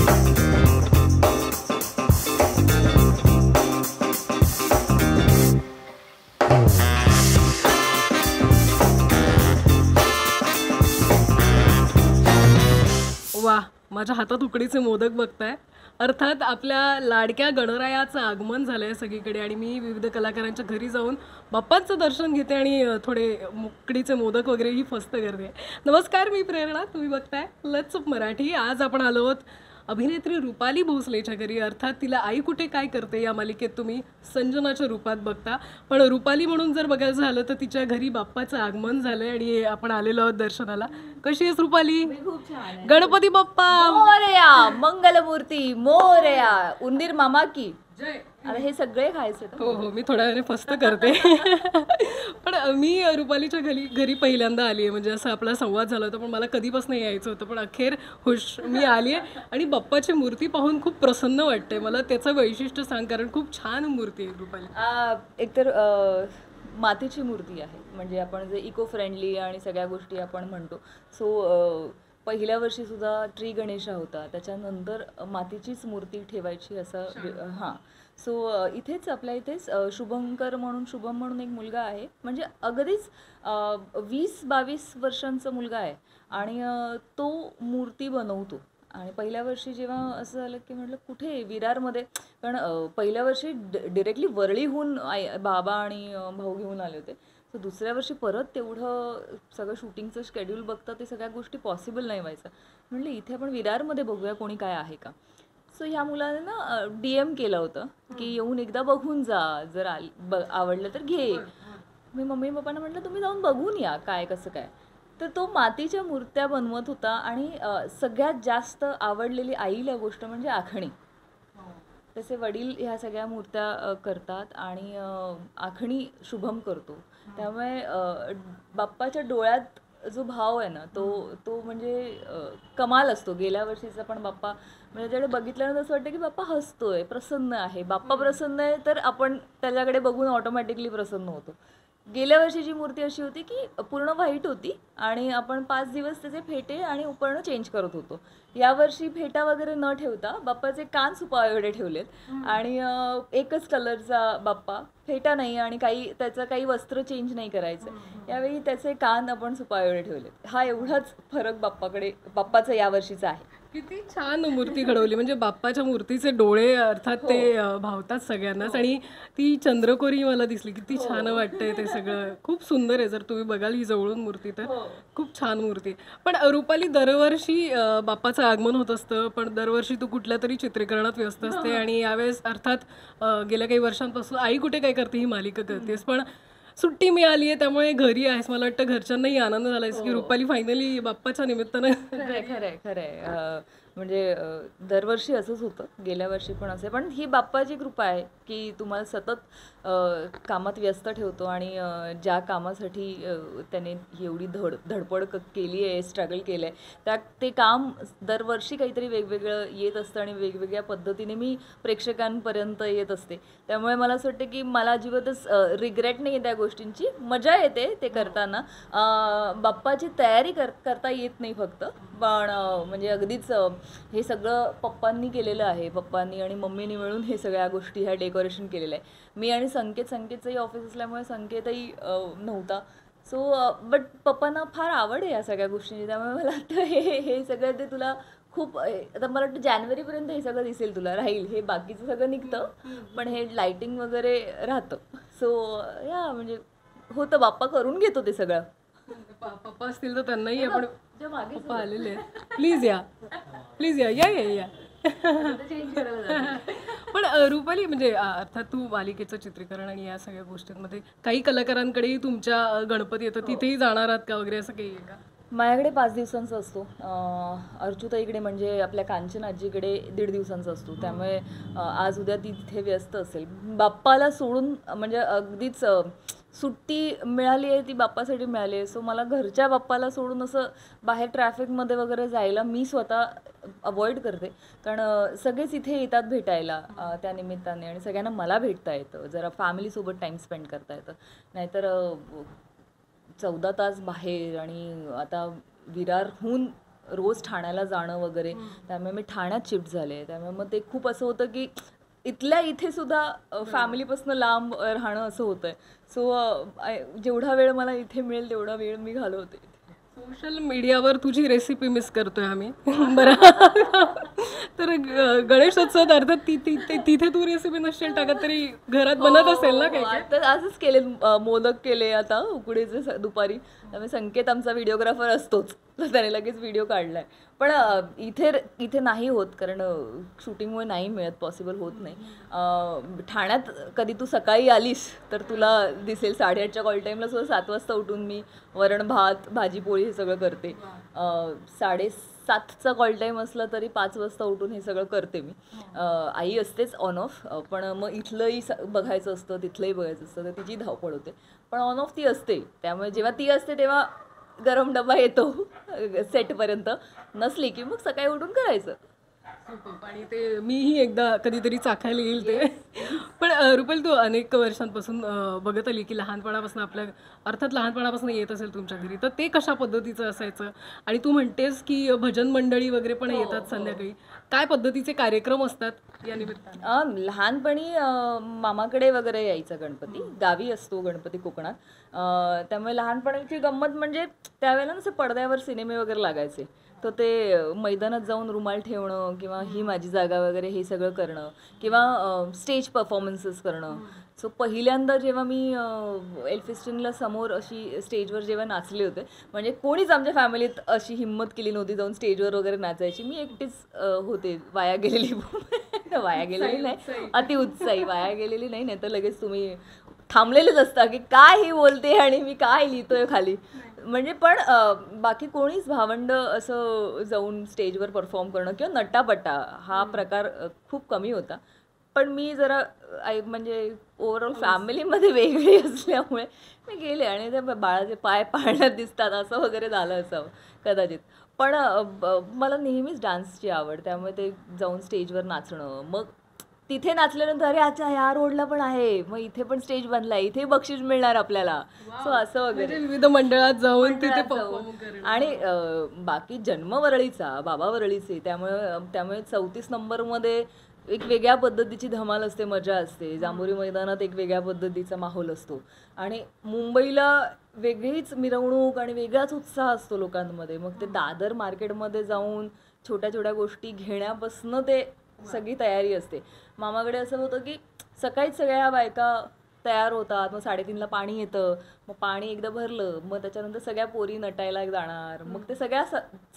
वा, माझ्या हातात उकडीचे मोदक बघताय. अर्थात आपल्या लाडक्या गणरायाचं आगमन झालंय सगळीकडे आणि मी विविध कलाकारांच्या घरी जाऊन बाप्पाचं दर्शन घेते आणि थोडे उकडीचे मोदक वगैरेही फस्त करते. नमस्कार, मी प्रेरणा, तुम्ही बघताय लेट्स अप मराठी. आज आपण आलो आहोत अभिनेत्री रुपाली भोसलेच्या घरी. अर्थात तिला आई कुठे काय करते या मालिकेत तुम्ही संजनाच्या रूपात बघता, पण रुपाली म्हणून जर बघायचं झालं तर तिच्या घरी बाप्पाचं आगमन झालंय आणि आपण आलेलो आहोत दर्शनाला. कशी आहेस रुपाली? खूप छान. गणपती बाप्पा मोरया, मंगलमूर्ती मोरया, उंदीर मामा की जय. आता हे सगळे खायचे. हो हो, मी थोड्या वेळाने फस्त करते. पण मी रुपालीच्या घरी पहिल्यांदा आली आहे, म्हणजे असं आपला संवाद झाला होता, पण मला कधीपासून यायचं होतं, पण अखेर मी आली आहे आणि बाप्पाची मूर्ती पाहून खूप प्रसन्न वाटतंय मला. त्याचं वैशिष्ट्य सांग, कारण खूप छान मूर्ती आहे रुपाली. एकतर मातीची मूर्ती आहे, म्हणजे आपण जे इको फ्रेंडली आणि सगळ्या गोष्टी आपण म्हणतो. सो पहिल्या वर्षी सुद्धा ट्री गणेशा होता, त्याच्यानंतर मातीचीच मूर्ती ठेवायची असं. हां, सो इथेच आपल्या इथेच शुभम म्हणून एक मुलगा आहे, म्हणजे अगदीच 20-22 वर्षांचा मुलगा आहे आणि तो मूर्ती बनवतो. आणि पहिल्या वर्षी जेव्हा असं झालं की म्हटलं कुठे विरारमध्ये, कारण पहिल्या वर्षी डिरेक्टली वरळीहून बाबा आणि भाऊ घेऊन आले होते. सो दुसऱ्या वर्षी परत तेवढं सगळं शूटिंगचं शेड्यूल बघता ते सगळ्या गोष्टी पॉसिबल नाही व्हायचं. म्हटलं इथे आपण विरारमध्ये बघूया कोणी काय आहे का. सो ह्या मुलाने ना DM केलं होतं की येऊन एकदा बघून जा, जर आवडलं तर घे. मी मम्मी पप्पांना म्हटलं तुम्ही जाऊन बघून या काय कसं काय. तर तो मातीच्या मूर्त्या बनवत होता आणि सगळ्यात जास्त आवडलेली आईला गोष्ट म्हणजे आखणी. तसे वडील ह्या सगळ्या मूर्त्या करतात आणि आखणी शुभम करतो. त्यामुळे बाप्पाच्या डोळ्यात जो भाव आहे ना तो म्हणजे कमाल असतो. गेल्या वर्षीचा पण बाप्पा म्हणजे त्याकडे बघितल्यानंतर असं वाटतं की बाप्पा हसतोय, प्रसन्न आहे. बाप्पा प्रसन्न आहे तर आपण त्याच्याकडे बघून ऑटोमॅटिकली प्रसन्न होतो. गेल्या वर्षीची मूर्ती अशी होती की पूर्ण व्हाईट होती आणि आपण 5 दिवस त्याचे फेटे आणि उपरणं चेंज करत होतो. यावर्षी फेटा वगैरे न ठेवता बाप्पाचे कान सुपा एवढे ठेवलेत आणि एकच कलरचा बाप्पा, फेटा नाही आणि त्याचं काही वस्त्र चेंज नाही करायचं. यावेळी त्याचे कान आपण सुपा एवढे ठेवलेत. हा एवढाच फरक बाप्पाचा यावर्षीचा आहे. किती छान मूर्ती घडवली, म्हणजे बाप्पाच्या मूर्तीचे डोळे अर्थात ते भावतात सगळ्यांनाच. आणि ती चंद्रकोरी मला दिसली, किती छान वाटतंय ते सगळं. खूप सुंदर आहे, जर तुम्ही बघाल ही जवळून मूर्ती तर खूप छान मूर्ती. पण रुपाली, दरवर्षी बाप्पाचं आगमन होत असतं, पण दरवर्षी तू कुठल्या तरी चित्रीकरणात व्यस्त असते आणि यावेळेस अर्थात गेल्या काही वर्षांपासून आई कुठे काय करते ही मालिका करतेस, पण सुट्टी मिळाली आहे त्यामुळे घरी आहेस. मला वाटतं घरच्यांनाही आनंद झाला की रुपाली फायनली बाप्पाच्या निमित्तानं. खरंय. म्हणजे दरवर्षी असंच होतं, गेल्या वर्षी पण असे. पण ही बाप्पाची कृपा आहे की तुम्हाला सतत कामात व्यस्त ठेवतो आणि ज्या कामासाठी त्याने एवढी धडपड केली आहे, स्ट्रगल केलं आहे, ते काम दरवर्षी काहीतरी वेगवेगळं येत असतं आणि वेगवेगळ्या पद्धतीने मी प्रेक्षकांपर्यंत येत असते. त्यामुळे मला असं वाटतं की मला अजिबातच रिग्रेट नाही आहे त्या गोष्टींची. मजा येते ते करताना. बाप्पाची तयारी करता येत नाही फक्त, पण म्हणजे अगदीच हे सगळं पप्पांनी केलेलं आहे. पप्पांनी आणि मम्मीनी मिळून हे सगळ्या गोष्टी ह्या डेकोरेशन केलेलं आहे. मी आणि संकेतचंही ऑफिस असल्यामुळे संकेतही नव्हता. सो बट पप्पांना फार आवड आहे या सगळ्या गोष्टींची. त्यामुळे मला वाटतं हे सगळं ते तुला खूप, आता मला वाटतं जानेवारीपर्यंत हे सगळं दिसेल, तुला राहील. हे बाकीचं सगळं निघतं पण हे लाईटिंग वगैरे राहतं. सो म्हणजे होतं, बाप्पा करून घेतो ते सगळं. पप्पा असतील तर त्यांनाही आपण, पप्पा आलेले आहेत, प्लीज या या या या. पण रुपाली, म्हणजे अर्थात तू मालिकेचं चित्रीकरण आणि या सगळ्या गोष्टींमध्ये काही कलाकारांकडेही तुमच्या गणपती येतं, तिथेही जाणार आहात का वगैरे, असं काही आहे का? माझ्याकडे 5 दिवसांचा असतो. अर्चुताईकडे म्हणजे आपल्या कांचन आजीकडे 1.5 दिवसांचा असतो. त्यामुळे आज उद्या ती तिथे व्यस्त असेल. बाप्पाला सोडून म्हणजे अगदीच सुट्टी मिळाली आहे ती बाप्पासाठी मिळाली आहे. सो मला घरच्या बाप्पाला सोडून असं बाहेर ट्रॅफिकमध्ये वगैरे जायला मी स्वतः अवॉइड करते. कारण सगळेच इथे येतात भेटायला त्या निमित्ताने आणि सगळ्यांना मला भेटता येतं, जरा फॅमिलीसोबत टाईम स्पेंड करता येतं. नाहीतर 14 तास बाहेर आणि आता विरारहून रोज ठाण्याला जाणं वगैरे, त्यामुळे मी ठाण्यात शिफ्ट झाले. त्यामुळे मग ते खूप असं होतं की इथल्या इथे सुद्धा फॅमिलीपासून लांब राहणं असं होतंय. सो जेवढा वेळ मला इथे मिळेल तेवढा वेळ मी घालवते. सोशल मीडियावर तुझी रेसिपी मिस करतोय आम्ही. बरं. तर गणेशोत्सवात अर्थात तिथे तू रेसिपी नसेल टाकत तरी घरात बनत असेल ना काही काही? तर असंच केले, मोदक केले आता उकडीचे दुपारी. त्यामुळे संकेत आमचा व्हिडिओग्राफर असतोच, तर त्याने लगेच व्हिडिओ काढलाय. पण इथे नाही होत, कारण शूटिंगमुळे नाही मिळत, पॉसिबल होत नाही. ठाण्यात कधी तू सकाळी आलीस तर तुला दिसेल 8:30च्या कॉल टाईमला सुद्धा 7 वाजता उठून मी वरण भात भाजी पोळी हे सगळं करते. 7:30चा कॉल टाईम असला तरी 5 वाजता उठून हे सगळं करते मी. आई असतेच ऑन ऑफ, पण मग इथलंही बघायचं असतं, तिथलंही बघायचं असतं, तर तिची धावपळ होते. पण ऑन ऑफ ती असते, त्यामुळे जेव्हा ती असते तेव्हा गरम डबा येतो सेटपर्यंत. नसली की मग सकाळी उठून करायचं. आणि ते मीही एकदा कधीतरी चाखायला येईल ते. पण रुपेल, तू अनेक वर्षांपासून बघत आली की लहानपणापासून अर्थात लहानपणापासून येत असेल तुमच्या घरी, तर ते कशा पद्धतीचं असायचं? आणि तू म्हणतेस की भजन मंडळी वगैरे पण येतात संध्याकाळी, काय पद्धतीचे कार्यक्रम असतात या निमित्ताने? लहानपणी मामाकडे वगैरे यायचा गणपती, गावी असतो गणपती कोकणात. त्यामुळे लहानपणाची गंमत म्हणजे त्यावेळेला ना पडद्यावर सिनेमे वगैरे लागायचे, तर ते मैदानात जाऊन रुमाल ठेवणं किंवा ही माझी जागा वगैरे हे सगळं करणं, किंवा स्टेज परफॉर्मन्सेस करणं. सो पहिल्यांदा जेव्हा मी एल्फिस्टनला समोर अशी स्टेजवर जेव्हा नाचले होते, म्हणजे कोणीच आमच्या फॅमिलीत अशी हिंमत केली नव्हती जाऊन स्टेजवर वगैरे नाचायची. मी एकटीच होते, वाया गेलेली नाही, अतिउत्साही वाया गेलेली नाही, नाही तर लगेच तुम्ही थांबलेलेच असता की काय ही बोलते आणि मी काय लिहितोय खाली. म्हणजे पण बाकी कोणीच भावंड असं जाऊन स्टेजवर परफॉर्म करणं किंवा नटापटा हा प्रकार खूप कमी होता. पण मी जरा म्हणजे ओव्हरऑल फॅमिलीमध्ये वेगळी असल्यामुळे मी गेले आणि त्या बाळाचे पाय पाळण्यात दिसतात असं वगैरे झालं असावं कदाचित. पण मला नेहमीच डान्सची आवड, त्यामुळे ते जाऊन स्टेजवर नाचणं, मग तिथे नाचल्यानंतर अरे अच्छा ह्या रोडला पण आहे, मग इथे पण स्टेज बनलाय, इथे बक्षीस मिळणार आपल्याला. सो असं वगैरे विविध मंडळात जाऊन तिथे परफॉर्म करणं. आणि बाकी जन्म वरळीचा, बाबा वरळीचे, त्यामुळे 34 नंबरमध्ये एक वेगळ्या पद्धतीची धमाल असते, मजा असते. जांभोरी मैदानात एक वेगळ्या पद्धतीचा माहोल असतो आणि मुंबईला वेगळीच मिरवणूक आणि वेगळाच उत्साह असतो लोकांमध्ये. मग ते दादर मार्केटमध्ये जाऊन छोट्या छोट्या गोष्टी घेण्यापासून ते सगळी तयारी असते. मामाकडे असं होतं की सकाळीच सगळ्या बायका तयार होतात, मग 3:30ला पाणी येतं, मग पाणी एकदा भरलं मग त्याच्यानंतर सगळ्या पोरी नटायला जाणार. मग ते सगळ्या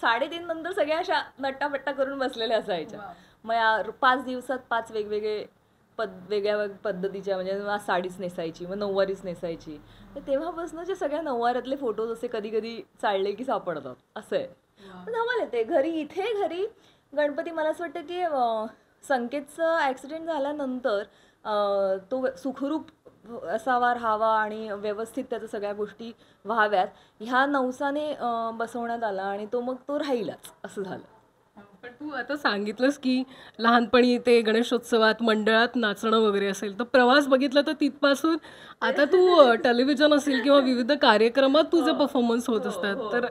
3:30 नंतर सगळ्या अशा नट्टापट्टा करून बसलेल्या असायच्या. मग 5 दिवसात 5 वेगवेगळे वेगळ्या पद्धतीच्या, म्हणजे आज साडीच नेसायची, मग नऊवारीच नेसायची. तर तेव्हापासून जे सगळ्या नऊवाऱ्यातले फोटोज असे कधी कधी चालले की सापडतात, असं आहे. पण आम्हाला ते घरी गणपती, मला असं वाटतं की संकेतचं ॲक्सिडेंट झाल्यानंतर तो सुखरूप असावा, राहावा आणि व्यवस्थित त्याचं सगळ्या गोष्टी व्हाव्यात ह्या नवसाने बसवण्यात आला आणि मग तो राहिलाच, असं झालं. पण तू आता सांगितलंस की लहानपणी ते गणेशोत्सवात मंडळात नाचणं वगैरे असेल, तर प्रवास बघितला तर तिथपासून आता तू टेलिव्हिजन असेल किंवा विविध कार्यक्रमात तुझे परफॉर्मन्स होत असतात, तर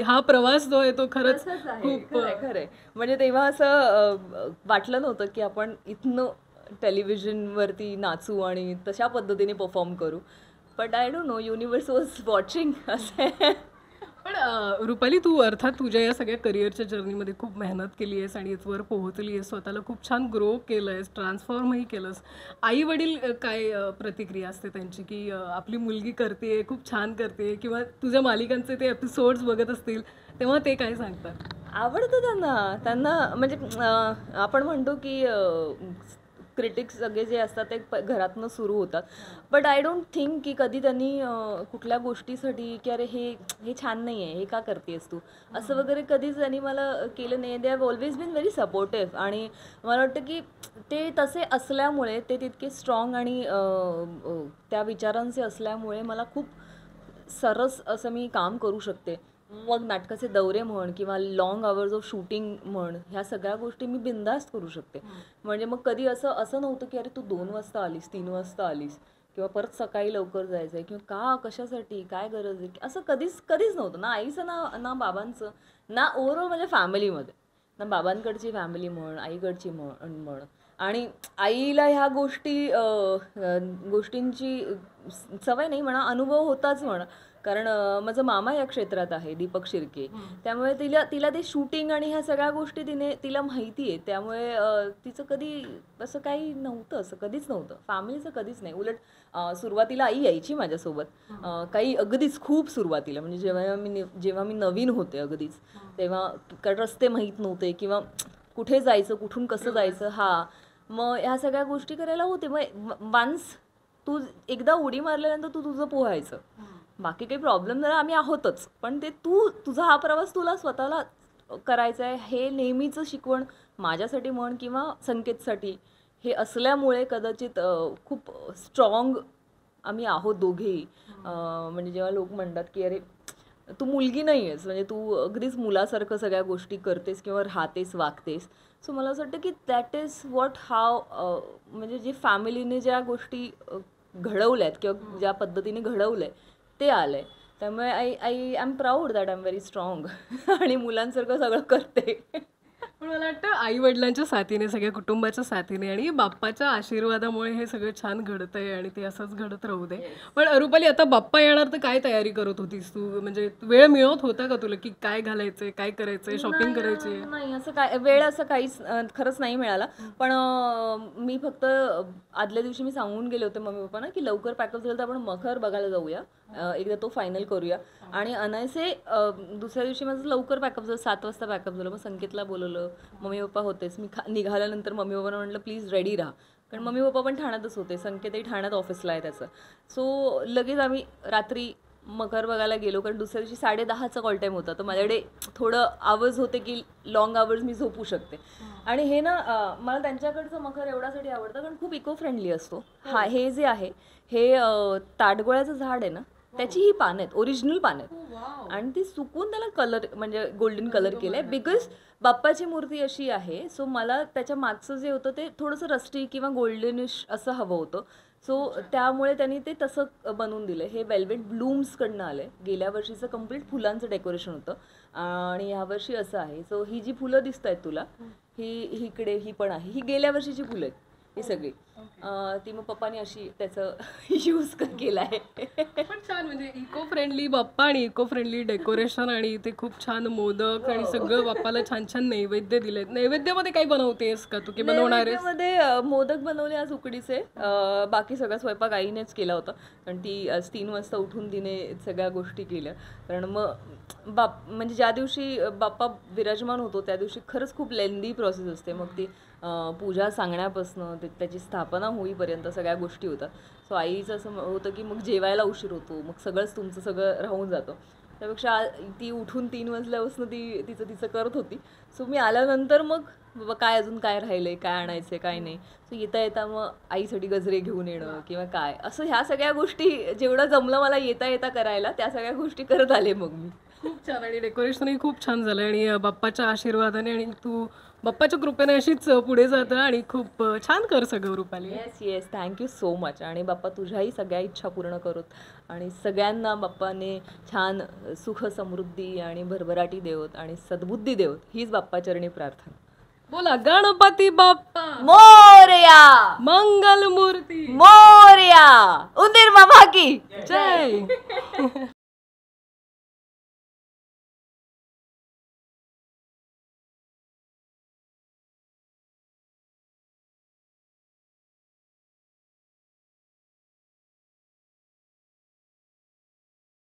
हा प्रवास जो आहे तो खरंच खूप खरंय. म्हणजे तेव्हा असं वाटलं नव्हतं की आपण इथनं टेलिव्हिजनवरती नाचू आणि तशा पद्धतीने परफॉर्म करू. But I don't know, universe was watching असं. पण रुपाली, तू अर्थात तुझ्या या सगळ्या करिअरच्या जर्नीमध्ये खूप मेहनत केली आहेस आणि इथवर पोहोचली आहेस, स्वतःला खूप छान ग्रो केलं आहेस, ट्रान्सफॉर्मही केलंस. आई वडील काय प्रतिक्रिया असते त्यांची की आपली मुलगी करते, खूप छान करते, किंवा तुझ्या मालिकांचे ते एपिसोड्स बघत असतील तेव्हा ते काय सांगतात? आवडतं त्यांना म्हणजे आपण म्हणतो की क्रिटिक्स सगळे जे असतात ते घरातनं सुरू होतात. बट आय डोंट थिंक की कधी त्यांनी कुठल्या गोष्टीसाठी की अरे हे छान नाही आहे, हे का करतेस तू, असं वगैरे कधीच त्यांनी मला केलं नाही. They have always been very supportive. आणि मला वाटतं की ते तसे असल्यामुळे, ते तितके स्ट्रॉंग आणि त्या विचारांचे असल्यामुळे मला खूप सरस असं मी काम करू शकते. मग नाटकाचे दौरे म्हण किंवा लॉंग आवर्स ऑफ शूटिंग म्हण, ह्या सगळ्या गोष्टी मी बिंदास्त करू शकते. म्हणजे मग कधी असं नव्हतं की अरे तू 2 वाजता आलीस, 3 वाजता आलीस, किंवा परत सकाळी लवकर जायचं आहे, किंवा का कशासाठी काय गरज आहे, असं कधीच नव्हतं. ना आईचं ना बाबांचं ना ओव्हरऑल माझ्या फॅमिलीमध्ये, ना बाबांकडची फॅमिली म्हण, आईकडची म्हण. आणि आईला ह्या गोष्टींची सवय नाही म्हणा, अनुभव होताच म्हणा. कारण माझा मामा या क्षेत्रात आहे, दीपक शिर्के. त्यामुळे तिला ते शूटिंग आणि ह्या सगळ्या गोष्टी तिला माहिती आहे. त्यामुळे तिचं कधी असं काही नव्हतं, असं कधीच नव्हतं, फॅमिलीचं कधीच नाही. उलट सुरुवातीला आई यायची माझ्यासोबत, काही अगदीच खूप सुरुवातीला, म्हणजे जेव्हा मी नवीन होते अगदीच, तेव्हा रस्ते माहीत नव्हते किंवा कुठे जायचं, कुठून कसं जायचं, मग ह्या सगळ्या गोष्टी करायला होते. मग वन्स तू एकदा उडी मारल्यानंतर तुझं पोहायचं, बाकी काही प्रॉब्लेम झाला आम्ही आहोतच, पण ते तुझा हा प्रवास तुला स्वतःला करायचा आहे, हे नेहमीचं शिकवण माझ्यासाठी म्हण किंवा संकेतसाठी हे असल्यामुळे कदाचित खूप स्ट्रॉंग आम्ही आहोत दोघेही. म्हणजे जेव्हा लोक म्हणतात की अरे तू मुलगी नाही आहेस, म्हणजे तू अगदीच मुलासारखं सगळ्या गोष्टी करतेस किंवा राहतेस, वागतेस. सो मला असं वाटतं की दॅट इज व्हॉट म्हणजे जे फॅमिलीने ज्या गोष्टी घडवल्यात किंवा ज्या पद्धतीने घडवलंय ते आलंय. त्यामुळे I am proud that I am very strong आणि मुलांसारखं सगळं करते. पण मला वाटतं आई वडिलांच्या साथीने, सगळ्या कुटुंबाच्या साथीने आणि बाप्पाच्या आशीर्वादामुळे हे सगळं छान घडतंय आणि ते असंच घडत राहू दे. पण रुपाली, आता बाप्पा येणार तर काय तयारी करत होतीस तू? म्हणजे वेळ मिळत होता का तुला की काय घालायचंय, काय करायचंय, शॉपिंग करायची? नाही, असं काय वेळ असं काहीच खरंच नाही मिळाला. पण मी फक्त आदल्या दिवशी मी सांगून गेले होते मम्मी पप्पांना की लवकर पॅकअप झालं तर आपण मखर बघायला जाऊया, एकदा तो फायनल करूया. आणि अनायसे दुसऱ्या दिवशी माझं लवकर पॅकअप झालं, 7 वाजता पॅकअप झालं. मग संकेतला बोलवलं, मम्मी पप्पा होतेच. मी निघाल्यानंतर मम्मी पप्पांना म्हटलं प्लीज रेडी राहा, कारण मम्मी पप्पा पण ठाण्यातच होते, संकेतही ठाण्यात ऑफिसला आहे त्याचं. सो लगेच आम्ही रात्री मकर बघायला गेलो, कारण दुसऱ्या दिवशी 10:30चा कॉल टाईम होता. तर माझ्याकडे थोडं आवर्स होते की लॉंग आवर्स मी झोपू शकते. आणि हे ना मला त्यांच्याकडचं मखर एवढ्यासाठी आवडतं कारण खूप इको फ्रेंडली असतो. हे जे आहे हे ताडगोळ्याचं झाड आहे ना, त्याची ही पानं आहेत, ओरिजिनल पानं आहेत, आणि ती सुकून त्याला कलर म्हणजे गोल्डन कलर केलंय. बिकॉज बाप्पाची मूर्ती अशी आहे, सो मला त्याच्या मागचं जे होतं ते थोडंसं रस्टी किंवा गोल्डनिश असं हवं होतं. सो त्यामुळे त्यांनी ते तसं बनवून दिलं. हे वेल्वेट ब्लूम्सकडनं आलं आहे. गेल्या वर्षीचं कम्प्लीट फुलांचं डेकोरेशन होतं आणि यावर्षी असं आहे. सो ही जी फुलं दिसत आहेत तुला, इकडे ही पण आहे, ही गेल्या वर्षीची फुलं आहेत ही सगळी. ती मग पप्पानी अशी त्याचं यूज केलं आहे. पण छान, म्हणजे इको फ्रेंडली बाप्पा आणि इको फ्रेंडली डेकोरेशन, आणि ते खूप छान मोदक आणि सगळं बाप्पाला छान छान नैवेद्य दिलेत. नैवेद्यामध्ये काही बनवतेस का तू की बनवणार आहेस? नैवेद्यामध्ये मोदक बनवले आज उकडीचे. बाकी सगळा स्वयंपाक आईनेच केला होता, कारण ती आज 3 वाजता उठून तिने सगळ्या गोष्टी केल्या. कारण मग म्हणजे ज्या दिवशी बाप्पा विराजमान होतो त्या दिवशी खरंच खूप लेंदी प्रोसेस असते. मग ती पूजा सांगण्यापासनं त्याची स्थापना होईपर्यंत सगळ्या गोष्टी होतात. सो आईचं असं होतं की मग जेवायला उशीर होतो, मग सगळंच तुमचं सगळं राहून जातं. त्यापेक्षा ती उठून 3 वाजल्यापासून तिचं करत होती. सो मी आल्यानंतर मग बाबा काय अजून काय राहिलंय, काय आणायचंय काय नाही. सो येता मग आईसाठी गजरे घेऊन येणं किंवा काय असं, ह्या सगळ्या गोष्टी जेवढं जमलं मला येता करायला, त्या सगळ्या गोष्टी करत आले मग मी. खूप छान, आणि डेकोरेशनही खूप छान झालं आणि बाप्पाच्या आशीर्वादाने आणि तू बाप्पाच्या कृपेने अशीच पुढे जातं आणि खूप छान कर सगळं Rupali. Yes thank you so much. आणि बाप्पा तुझ्याही सगळ्या इच्छा पूर्ण करोत आणि सगळ्यांना बाप्पाने छान सुख समृद्धी आणि भरभराटी देवत आणि सद्बुद्धी देवत, हीच बाप्पाचरणी प्रार्थना. बोला गणपती बाप्पा मोरया, मंगल मूर्ती मोरया, उंदीर मामा की जय.